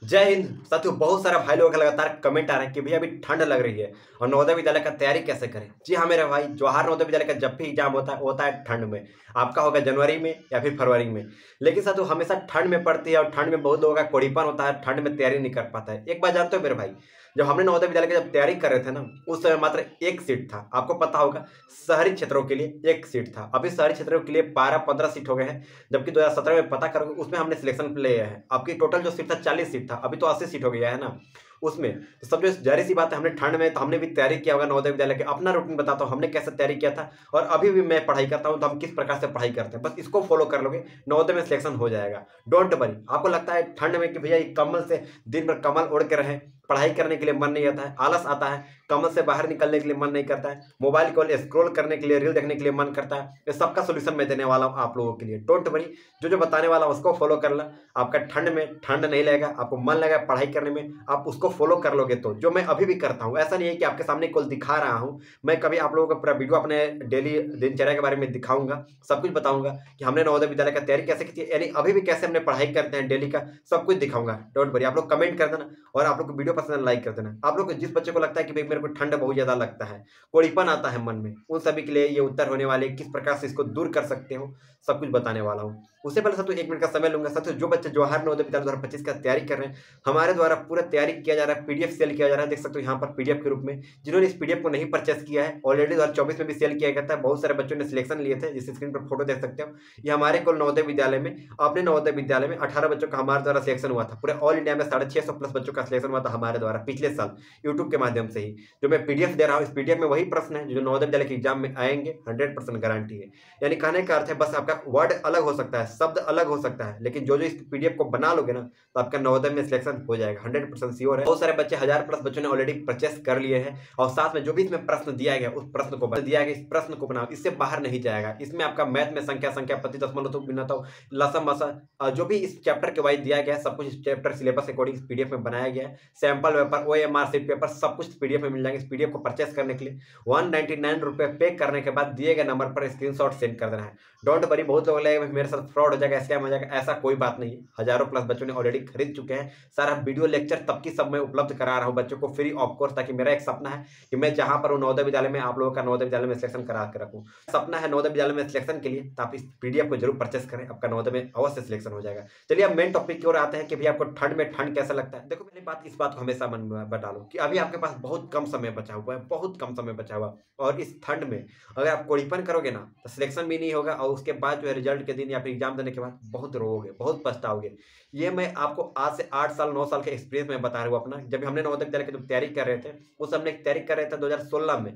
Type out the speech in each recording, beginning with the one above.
जय हिंद साथियों। बहुत सारा भाई लोगों का लगातार कमेंट आ रहा है कि भैया अभी ठंड लग रही है और नवोदय विद्यालय का तैयारी कैसे करें। जी हाँ मेरे भाई, जवाहर नवोदय विद्यालय का जब भी एग्जाम होता है ठंड में। आपका होगा जनवरी में या फिर फरवरी में। लेकिन साथियों हमेशा ठंड में पड़ती है और ठंड में बहुत लोगों का कोड़ीपन होता है, ठंड में तैयारी नहीं कर पाता है। एक बात जानते हो मेरे भाई, जब हमने नवोदय विद्यालय की जब तैयारी कर रहे थे ना, उस समय मात्र एक सीट था। आपको पता होगा शहरी क्षेत्रों के लिए एक सीट था। अभी शहरी क्षेत्रों के लिए 12-15 सीट हो गए हैं, जबकि 2017 में पता करोगे उसमें हमने सिलेक्शन लिया है। आपकी टोटल जो सीट था 40 सीट था, अभी तो 80 सीट हो गया है ना उसमें। तो सब जो जाहिर सी बात है, हमने ठंड में तो हमने भी तैयारी किया होगा नवोदय विद्यालय के। अपना रूटीन बताता हूँ हमने कैसे तैयारी किया था और अभी भी मैं पढ़ाई करता हूँ तो हम किस प्रकार से पढ़ाई करते हैं। बस इसको फॉलो कर लोगे, नवोदय में सिलेक्शन हो जाएगा। Don't worry. आपको लगता है ठंड में कि भैया कम्बल से दिन भर कम्बल ओढ़ के रहें, पढ़ाई करने के लिए मन नहीं आता है, आलस आता है, कमल से बाहर निकलने के लिए मन नहीं करता है, मोबाइल कॉल स्क्रॉल करने के लिए, रील देखने के लिए मन करता है। ये सबका सोल्यूशन मैं देने वाला हूं आप लोगों के लिए। डोंट वरी, जो जो बताने वाला हूं उसको फॉलो करना। आपका ठंड में ठंड नहीं लगेगा, आपको मन लगेगा पढ़ाई करने में, आप उसको फॉलो कर लोगे तो। जो मैं अभी भी करता हूं, ऐसा नहीं है कि आपके सामने कल दिखा रहा हूं, मैं कभी आप लोगों को पूरा वीडियो अपने डेली दिनचर्या के बारे में दिखाऊंगा, सब कुछ बताऊंगा कि हमने नवोदय विद्यालय का तैयारी कैसे की थी, यानी अभी भी कैसे हमने पढ़ाई करते हैं डेली का, सब कुछ दिखाऊंगा। डोंट वरी, आप लोग कमेंट कर देना और आप लोग को वीडियो पसंद है लाइक कर देना। आप लोग जिस बच्चे को लगता है कि भाई मेरे को ठंड बहुत ज्यादा लगता है, कोड़ीपन आता है मन में, उन सभी के लिए ये उत्तर होने वाले, किस प्रकार से इसको दूर कर सकते हो सब कुछ बताने वाला हूँ। उससे पहले साथियों 1 मिनट का समय लूंगा। साथियों जो बच्चे जवाहर नवोदय विद्यालय 2025 का तैयारी कर रहे हैं, हमारे द्वारा पूरा तैयारी किया जा रहा है, पीडीएफ सेल किया जा रहा है, देख सकते हो यहाँ पर पीडीएफ के रूप में। जिन्होंने इस पीडीएफ को नहीं परचेस किया है, ऑलरेडी 2024 में भी सेल किया गया था, बहुत सारे बच्चों ने सिलेक्शन लिए थे, जिस स्क्रीन पर फोटो देख सकते हो। ये हमारे कुल नवोदय विद्यालय में, अपने नवोदय विद्यालय में 18 बच्चों का हमारे द्वारा सिलेक्शन हुआ था। पूरे ऑल इंडिया में 650 प्लस बच्चों का सिलेक्शन हुआ था हमारे द्वारा पिछले साल यूट्यूब के माध्यम से ही। जो मैं पीडीएफ दे रहा हूँ, इस पीडीएफ में वही प्रश्न है जो नवोदय विद्यालय के एग्जाम में आएंगे, 100% गारंटी है। यानी कहने का अर्थ है बस आपका वर्ड अलग हो सकता है, शब्द अलग हो सकता है, लेकिन जो जो इस पीडीएफ को बना लोगे ना, तो आपका नवोदय में सिलेक्शन हो जाएगा, 100% श्योर है। बहुत सारे बच्चे 1000 प्लस बच्चों ने ऑलरेडी परचेस कर लिए हैं और साथ में जो भी इसमें प्रश्न दिया गया, उस प्रश्न को दिया गया, इस प्रश्न को बनाओ, इससे बाहर नहीं जाएगा। इसमें आपका मैथ में संख्या पति दशमलव भिन्नता लसम मसा जो भी इस चैप्टर के वाइज दिया गया, सब कुछ इस चैप्टर सिलेबस अकॉर्डिंग पीडीएफ में बनाया गया है। Sample paper, OMR sheet paper, सब कुछ पीडीएफ में मिल जाएंगे। इस पीडीएफ को परचेस करने के लिए 199 रुपए पे करने के बाद दिए गए नंबर पर स्क्रीनशॉट सेंड कर देना है। डोंट वरी, बहुत लोग लगेगा मेरे साथ फ्रॉड हो जाएगा, स्कैम हो जाएगा, ऐसा कोई बात नहीं है। हजारों प्लस बच्चों ने ऑलरेडी खरीद चुके हैं। सारा वीडियो लेक्चर तब की सब मैं उपलब्ध करा रहा हूँ बच्चों को फ्री ऑफ कोर्स, ताकि मेरा एक सपना है कि मैं जहां पर हूँ नवोदय विद्यालय में आप लोगों का नवोदय विद्यालय में सिलेक्शन करा के रखूँ। सपना है नवोदय विद्यालय में सिलेक्शन के लिए, तो आप इस पीडीएफ को जरूर परचेस करें, आपका नवोदय में अवश्य सिलेक्शन हो जाएगा। चलिए अब मेन टॉपिक की ओर आते हैं कि भैया आपको ठंड में ठंड कैसा लगता है। देखो पहली बात, इस बात को हमेशा मन में बता लो कि अभी आपके पास बहुत कम समय बचा हुआ है, बहुत कम समय बचा हुआ, और इस ठंड में अगर आप कोड़ीपन करोगे ना तो सिलेक्शन भी नहीं होगा, और उसके बाद जो है रिजल्ट के दिन या फिर एग्जाम देने के बाद बहुत रोओगे, बहुत पछताओगे। ये मैं आपको आज से 8 साल 9 साल के एक्सपीरियंस में बता रहा हूँ अपना। जब हमने नवोदय विद्यालय की जब तैयारी कर रहे थे, उस हमने तैयारी कर रहे थे 2016 में।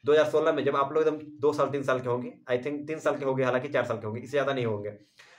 2016 में जब आप लोग एकदम 2 साल 3 साल के होंगे, आई थिंक 3 साल के होंगे, हालांकि 4 साल के होंगे, इससे ज्यादा नहीं होंगे।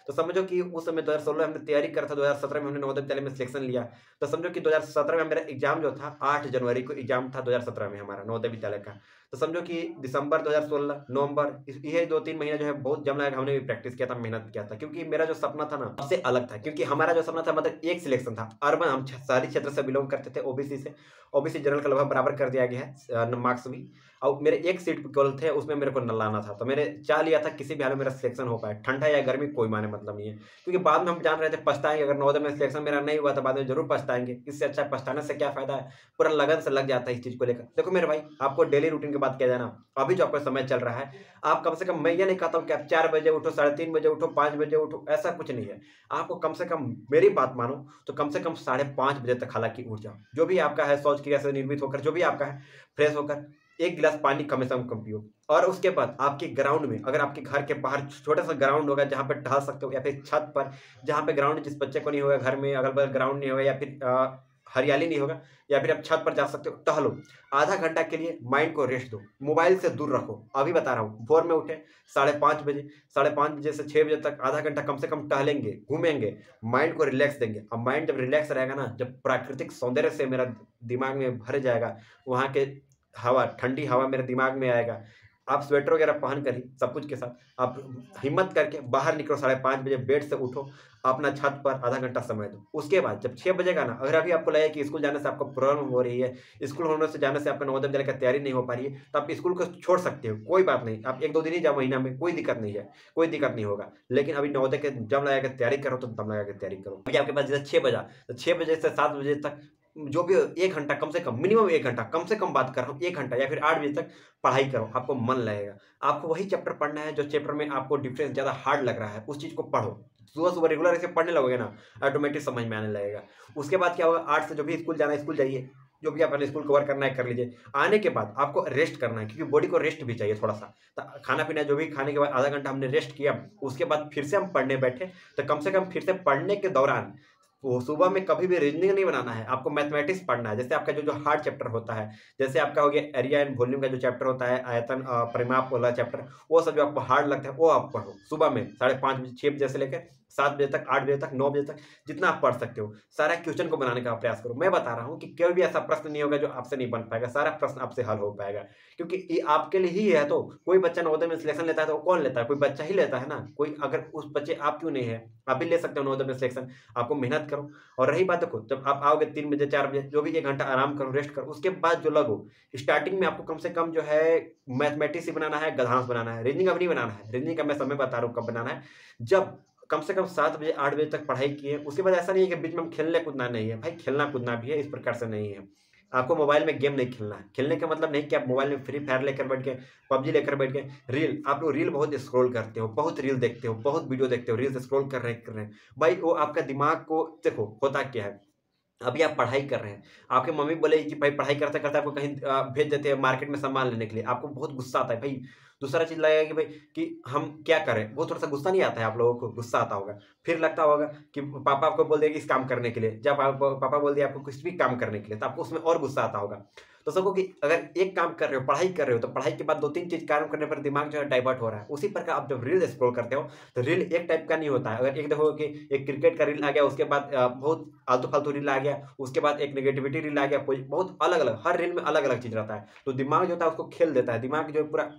तो समझो कि उस समय 2016 हमने तैयारी करा था, 2017 में हमने नवोदय विद्यालय में सिलेक्शन लिया। तो समझो कि 2017 में मेरा एग्जाम जो था, 8 जनवरी को एग्जाम था 2017 में हमारा नवोदय विद्यालय का। तो समझो कि दिसंबर 2016, नवंबर, ये 2-3 महीने जो है बहुत जम लगा, हमने भी प्रैक्टिस किया था, मेहनत किया था, क्योंकि मेरा जो सपना था ना सबसे अलग था। क्योंकि हमारा जो सपना था मतलब एक सिलेक्शन था अर्बन, हम शहरी क्षेत्र से बिलोंग करते थे, ओबीसी से। ओबीसी जनरल का लगभग बराबर कर दिया गया है मार्क्स भी, और मेरे एक सीट केवल थे, उसमें मेरे को न लाना था। तो मैंने चाह लिया था किसी भी हाल में मेरा सिलेक्शन हो पाए, ठंडा या गर्मी कोई माने मतलब नहीं है। क्योंकि बाद में हम जान रहे थे पछताएंगे, अगर नवोदय में सिलेक्शन मेरा नहीं हुआ तो बाद में जरूर पछताएंगे। इससे अच्छा पछताने से क्या फायदा है, पूरा लगन से लग जाता है इस चीज को लेकर। देखो मेरे भाई, आपको डेली रूटीन की बात किया जाए ना, अभी जो आपका समय चल रहा है, आप कम से कम, मैं ये नहीं कहता हूँ कि आप 4 बजे उठो, 3:30 बजे उठो, 5 बजे उठो, ऐसा कुछ नहीं है। आपको कम से कम, मेरी बात मानो तो कम से कम 5:30 बजे तक हालांकि उठ जाओ। जो भी आपका है, शौच क्रिया से निर्मित होकर जो भी आपका है, फ्रेश होकर 1 गिलास पानी कम से कम पियो। और उसके बाद आपके ग्राउंड में, अगर आपके घर के बाहर छोटा सा ग्राउंड होगा जहां पर टहल सकते हो, या फिर छत पर जहां पे ग्राउंड, जिस बच्चे को नहीं होगा घर में अगल बगल ग्राउंड नहीं होगा, या फिर हरियाली नहीं होगा, या फिर आप छत पर जा सकते हो, टहलो। आधा घंटा के लिए माइंड को रेस्ट दो, मोबाइल से दूर रखो। अभी बता रहा हूँ, भोर में उठे 5:30 बजे, 5:30 बजे से 6 बजे तक आधा घंटा कम से कम टहलेंगे, घूमेंगे, माइंड को रिलैक्स देंगे। अब माइंड जब रिलैक्स रहेगा ना, जब प्राकृतिक सौंदर्य से मेरा दिमाग में भर जाएगा, वहाँ के हवा, ठंडी हवा मेरे दिमाग में आएगा, आप स्वेटर वगैरह पहन कर ही सब कुछ के साथ आप हिम्मत करके बाहर निकलो, 5:30 बजे बेड से उठो, अपना छत पर आधा घंटा समय दो। उसके बाद जब 6 बजेगा ना, अगर अभी आपको लगे कि स्कूल जाने से आपको प्रॉब्लम हो रही है, स्कूल होने से जाने से आपका नवोदय विद्यालय की तैयारी नहीं हो पा रही है, तो आप स्कूल को छोड़ सकते हो, कोई बात नहीं। आप 1-2 दिन ही जाओ महीना में, कोई दिक्कत नहीं है, कोई दिक्कत नहीं होगा। लेकिन अभी नवोदय के जब लगा के तैयारी करो तो तब लगा के तैयारी करो। अभी आपके पास जैसे 6 बजा, तो 6 बजे से 7 बजे तक जो भी 1 घंटा कम से कम, मिनिमम 1 घंटा, कम से कम बात कर रहा हूँ 1 घंटा या फिर 8 बजे तक पढ़ाई करो, आपको मन लगेगा। आपको वही चैप्टर पढ़ना है जो चैप्टर में आपको डिफरेंस ज़्यादा हार्ड लग रहा है, उस चीज़ को पढ़ो। सुबह-सुबह रेगुलर ऐसे पढ़ने लगोगे ना, ऑटोमेटिक समझ में आने लगेगा। उसके बाद क्या होगा, 8 से जो भी स्कूल जाना है स्कूल जाइए, जो भी आपने स्कूल कवर करना है कर लीजिए। आने के बाद आपको रेस्ट करना है, क्योंकि बॉडी को रेस्ट भी चाहिए थोड़ा-सा। त खाना-पीना जो भी खाने के बाद आधा घंटा हमने रेस्ट किया, उसके बाद फिर से हम पढ़ने बैठे, तो कम से कम फिर से पढ़ने के दौरान वो सुबह में कभी भी रीजनिंग नहीं बनाना है, आपको मैथमेटिक्स पढ़ना है। जैसे आपका जो हार्ड चैप्टर होता है, जैसे आपका हो गया एरिया एंड वॉल्यूम का जो चैप्टर होता है, आयतन परिमाप वाला चैप्टर, वो सब जो आपको हार्ड लगता है वो आप पढ़ो सुबह में 5:30 बजे, 6 बजे से लेकर 7 बजे तक, 8 बजे तक, 9 बजे तक, जितना आप पढ़ सकते हो। सारा क्वेश्चन को बनाने का प्रयास करो। मैं बता रहा हूँ कि कोई भी ऐसा प्रश्न नहीं होगा जो आपसे नहीं बन पाएगा, सारा प्रश्न आपसे हल हो पाएगा, क्योंकि ये आपके लिए ही है। तो कोई बच्चा नवोदय में सिलेक्शन लेता है तो कौन लेता है, कोई बच्चा ही लेता है ना। कोई अगर उस बच्चे आप क्यों नहीं है, आप भी ले सकते हो नवोदय में सिलेक्शन। आपको मेहनत करो। और रही बात, देखो जब आप आओगे 3 बजे 4 बजे, जो भी 1 घंटा आराम करो, रेस्ट करो, उसके बाद जो लगो, स्टार्टिंग में आपको कम से कम जो है मैथमेटिक्स ही बनाना है, गधांश बनाना है, रीजनिंग अब नहीं बनाना है। रीजनिंग का मैं समय बता रहा हूँ कब बनाना है, जब कम से कम 7 बजे 8 बजे तक पढ़ाई किए। उसके बाद ऐसा नहीं है कि बीच में हम खेलने कूदना नहीं है, भाई खेलना कूदना भी है, इस प्रकार से नहीं है। आपको मोबाइल में गेम नहीं खेलना है। खेलने का मतलब नहीं कि आप मोबाइल में फ्री फायर लेकर बैठ गए, पबजी लेकर बैठ गए। रील, आप लोग रील बहुत स्क्रॉल करते हो, बहुत रील देखते हो, बहुत वीडियो देखते हो, रील्स स्क्रॉल कर रहे हैं भाई, वो आपका दिमाग को देखो होता क्या है। अभी आप पढ़ाई कर रहे हैं, आपकी मम्मी बोलेगी कि भाई पढ़ाई करते-करते आपको कहीं भेज देते हैं मार्केट में सामान लेने के लिए, आपको बहुत गुस्सा आता है भाई। दूसरा चीज़ लगेगा कि भाई कि हम क्या करें? वो थोड़ा-सा गुस्सा नहीं आता है आप लोगों को? गुस्सा आता होगा। फिर लगता होगा कि पापा आपको बोल देंगे इस काम करने के लिए, जब आप पापा बोल दिए आपको किसी भी काम करने के लिए, तो आपको उसमें और गुस्सा आता होगा। तो समझो कि अगर एक काम कर रहे हो, पढ़ाई कर रहे हो, तो पढ़ाई के बाद 2-3 चीज़ काम करने पर दिमाग जो है डाइवर्ट हो रहा है। उसी प्रकार आप जब रील स्क्रॉल करते हो, तो रील एक टाइप का नहीं होता है। अगर एक देखो कि एक क्रिकेट का रील आ गया, उसके बाद बहुत आलतू-फालतू रील आ गया, उसके बाद एक नेगेटिविटी रील आ गया, कोई बहुत अलग-अलग, हर रील में अलग-अलग चीज़ रहता है। तो दिमाग जो होता है उसको खेल देता है, दिमाग जो है पूरा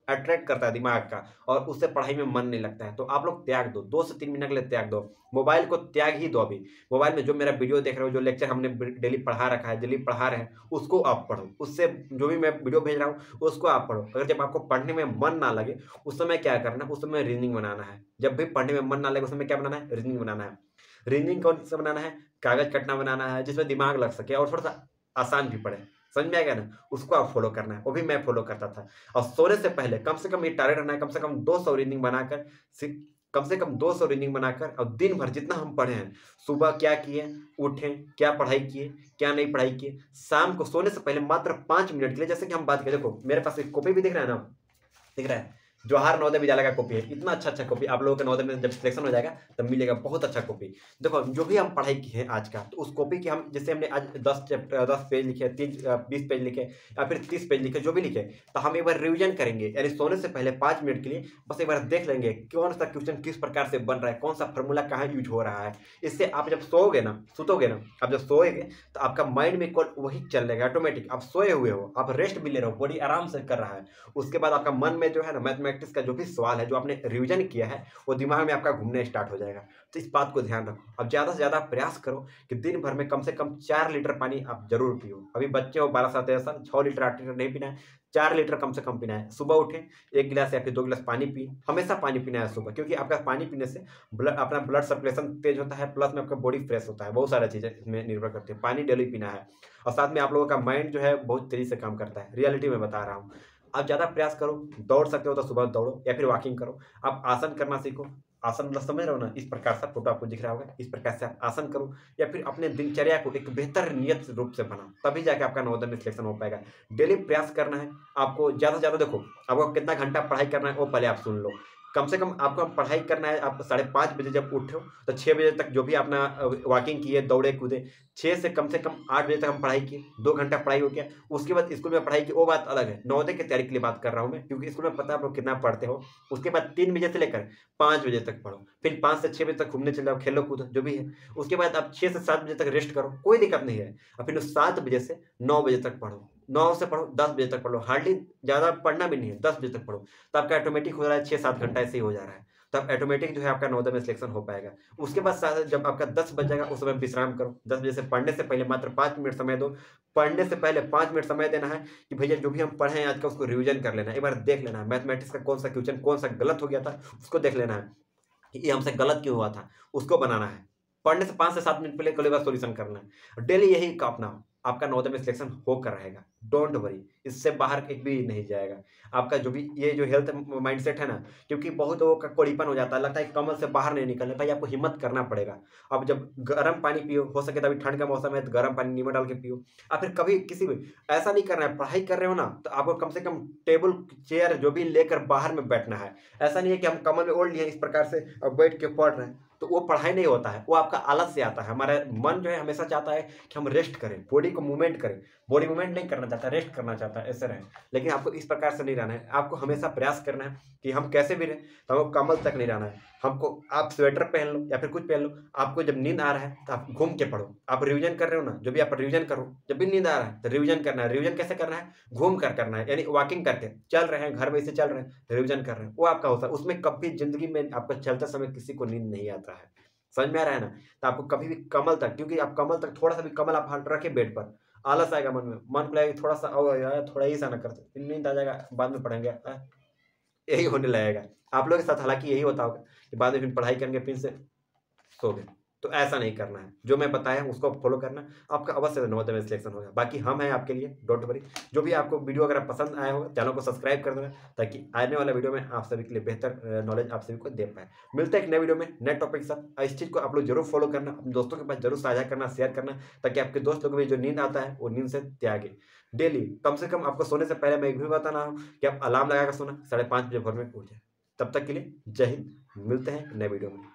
अट्रैक्ट करता है दिमाग का, और उससे पढ़ाई में मन नहीं लगता है। तो आप लोग त्याग दो, 2 से 3 मिनट के लिए त्याग दो। मोबाइल को त्याग ही दो अभी। मोबाइल में जो मेरा वीडियो देख रहे हो, जो लेक्चर हमने डेली पढ़ा रखा है, डेली पढ़ा रहे हैं, उसको आप पढ़ो। उससे जो भी मैं वीडियो भेज रहा हूँ, उसको आप पढ़ो। अगर जब आपको पढ़ने में मन ना लगे, उस समय क्या करना है, उस समय रीजनिंग बनाना है। जब भी पढ़ने में मन ना लगे, उस समय क्या बनाना है, रीजनिंग बनाना है। रीजनिंग कौन सा बनाना है, कागज कटना बनाना है, जिसमें दिमाग लग सके और थोड़ा सा आसान भी पड़े। समझ में आएगा ना? उसको आप फॉलो करना है। वो भी मैं फॉलो करता था। और सोने से पहले कम से कम ये टारगेट रखना है, कम से कम 200 रीडिंग बनाकर, कम से कम 200 रीडिंग बनाकर, और दिन भर जितना हम पढ़े हैं, सुबह क्या किए, उठे, क्या पढ़ाई किए, क्या नहीं पढ़ाई किए, शाम को सोने से पहले मात्र 5 मिनट के लिए, जैसे कि हम बात करें, देखो मेरे पास एक कॉपी भी दिख रहा है ना, दिख रहा है, जवाहर नवोदय विद्यालय का कॉपी है। इतना अच्छा कॉपी आप लोगों के नवोदय में जब सिलेक्शन हो जाएगा तब मिलेगा, बहुत अच्छा कॉपी। देखो जो भी हम पढ़ाई की है आज का, तो उस कॉपी की हम, जैसे हमने आज 10 पेज लिखे, 20 पेज लिखे, या फिर 30 पेज लिखे, जो भी लिखे, तो हम एक बार रिविजन करेंगे। यानी सोने से पहले 5 मिनट के लिए बस एक बार देख लेंगे कौन सा क्वेश्चन किस प्रकार से बन रहा है, कौन सा फॉर्मूला कहाँ यूज हो रहा है। इससे आप जब सोओगे ना, सुतोगे ना, आप जब सोएगे तो आपका माइंड में केवल वही चल रहेगा ऑटोमेटिक। आप सोए हुए हो, आप रेस्ट भी ले रहे हो, बॉडी आराम से कर रहा है। उसके बाद आपका मन में जो है ना, मैथमेटिक्स का जो भी सवाल है, जो आपने रिवीजन किया है, वो दिमाग में आपका घूमने स्टार्ट हो जाएगा। तो इस बात को ध्यान रखो। अब ज़्यादा से ज़्यादा प्रयास करो कि दिन भर में कम से कम 4 लीटर पानी आप जरूर पियो। अभी बच्चे हो 12 साल 13 साल, 6 लीटर 8 लीटर नहीं पीना है, 4 लीटर कम से कम पीना है। सुबह उठे 1 गिलास या फिर 2 गिलास पानी पिए। हमेशा पानी पीना है सुबह, क्योंकि आपका पानी पीने से अपना ब्लड सर्कुलेशन तेज होता है, प्लस में आपका बॉडी फ्रेश होता है। बहुत सारी चीज़ें इसमें निर्भर करती है। पानी डेली पीना है, और साथ में आप लोगों का माइंड जो है बहुत तेजी से काम करता है। रियलिटी में बता रहा हूँ। आप ज़्यादा प्रयास करो, दौड़ सकते हो तो सुबह दौड़ो या फिर वॉकिंग करो। आप आसन करना सीखो। आसन मतलब समझ रहे हो ना, इस प्रकार से फोटो आपको दिख रहा होगा, इस प्रकार से आप आसन करो, या फिर अपने दिनचर्या को एक बेहतर नियत रूप से बनाओ, तभी जाके आपका नवोदय में सिलेक्शन हो पाएगा। डेली प्रयास करना है आपको, ज़्यादा से ज़्यादा। देखो आपको कितना घंटा पढ़ाई करना है वो पहले आप सुन लो। कम से कम आपको पढ़ाई करना है, आप 5:30 बजे जब उठो तो 6 बजे तक जो भी अपना वॉकिंग किए, दौड़े कूदे, 6 से कम 8 बजे तक हम पढ़ाई किए, 2 घंटा पढ़ाई हो गया। उसके बाद स्कूल में पढ़ाई की, वो बात अलग है। नवोदय की तैयारी के लिए बात कर रहा हूँ मैं, क्योंकि स्कूल में पता है आप लोग कितना पढ़ते हो। उसके बाद 3 बजे से लेकर 5 बजे तक पढ़ो, फिर 5 से 6 बजे तक घूमने चले जाओ, खेलो कूदो जो भी है। उसके बाद आप 6 से 7 बजे तक रेस्ट करो, कोई दिक्कत नहीं है। और फिर 7 बजे से 9 बजे तक पढ़ो। 9 से पढ़ो, 10 बजे तक पढ़ लो, हार्डली ज़्यादा पढ़ना भी नहीं है, 10 बजे तक पढ़ो, तो आपका ऑटोमेटिक हो रहा है 6-7 घंटा ऐसे ही हो जा रहा है। तब ऑटोमेटिक जो है आपका नवोदय में सिलेक्शन हो पाएगा। उसके बाद जब आपका 10 बज जाएगा उस समय विश्राम करो। 10 बजे से पढ़ने से पहले मात्र 5 मिनट समय दो। पढ़ने से पहले 5 मिनट समय देना है कि भैया जो भी हम पढ़े हैं आज का उसको रिवीजन कर लेना है, एक बार देख लेना है। मैथमेटिक्स का कौन सा क्वेश्चन कौन सा गलत हो गया था उसको देख लेना है कि ये हमसे गलत क्यों हुआ था, उसको बनाना है। पढ़ने से 5 से 7 मिनट पहले कल बार सॉल्यूशन करना है। डेली यही का अपना आपका नवोदय में सिलेक्शन होकर रहेगा, डोंट वरी, इससे बाहर एक भी नहीं जाएगा। आपका जो भी ये जो हेल्थ माइंडसेट है ना, क्योंकि बहुत लोगों का कोड़ीपन हो जाता है, लगता है कि कमल से बाहर नहीं निकलने, भाई आपको हिम्मत करना पड़ेगा। अब जब गर्म पानी पियो, हो सके तो अभी ठंड का मौसम है तो गर्म पानी नींबू डाल के पियो। और फिर कभी किसी भी ऐसा नहीं करना है, पढ़ाई कर रहे हो ना तो आपको कम से कम टेबल चेयर जो भी लेकर बाहर में बैठना है। ऐसा नहीं है कि हम कमल में ओढ़ लिए इस प्रकार से और बैठ के पढ़ रहे हैं, तो वो पढ़ाई नहीं होता है, वो आपका आलस से आता है। हमारा मन जो है हमेशा चाहता है कि हम रेस्ट करें, बॉडी को मूवमेंट करें। बॉडी मूवमेंट नहीं करना चाहता, रेस्ट करना चाहता है, ऐसे रहे। लेकिन आपको इस प्रकार से नहीं रहना है, आपको हमेशा प्रयास करना है कि हम कैसे भी रहें तो हमको कमल तक नहीं रहना है। हमको आप स्वेटर पहन लो या फिर कुछ पहन लो, आपको जब नींद आ रहा है तो आप घूम के पढ़ो। आप रिवीजन कर रहे हो ना, जो भी आप रिवीजन करो, जब भी नींद आ रहा है तो रिवीजन करना है। रिवीजन कैसे करना है? घूम कर करना है, यानी वॉकिंग करके, चल रहे हैं घर में, इसे चल रहे हैं रिवीजन कर रहे हैं, वो आपका होता है। उसमें कभी जिंदगी में आपको चलते समय किसी को नींद नहीं आता है, समझ में आ रहा है ना? तो आपको कभी भी कमल तक, क्योंकि आप कमल तक थोड़ा सा भी कमल आप हाथ रखे बेड पर, आलस आएगा मन में, मन को लगेगा थोड़ा सा ओ यार थोड़ा ही सा ना करते, फिर नींद आ जाएगा, बाद में पढ़ेंगे, यही होने लगेगा। आप लोगों के साथ हालांकि यही होता होगा कि बाद में फिर पढ़ाई करेंगे फिर से सो गए। तो ऐसा नहीं करना है, जो मैं बताया उसको फॉलो करना, आपका अवश्य नवोदय में सिलेक्शन होगा। बाकी हम हैं आपके लिए, डोंट वरी। जो भी आपको वीडियो अगर पसंद आया होगा चैनल को सब्सक्राइब कर देना, ताकि आने वाला वीडियो में आप सभी के लिए बेहतर नॉलेज आप सभी को दे पाए। मिलते हैं एक नए वीडियो में नए टॉपिक के साथ। इस चीज़ को आप लोग जरूर फॉलो करना, अपने दोस्तों के पास जरूर साझा करना, शेयर करना, ताकि आपके दोस्त लोगों में जो नींद आता है वो नींद से त्यागे। डेली कम से कम आपको सोने से पहले मैं एक भी बताना हूँ कि आप अलार्म लगा कर सोना, 5:30 बजे भोर में उठ जाए। तब तक के लिए जय हिंद, मिलते हैं नए वीडियो में।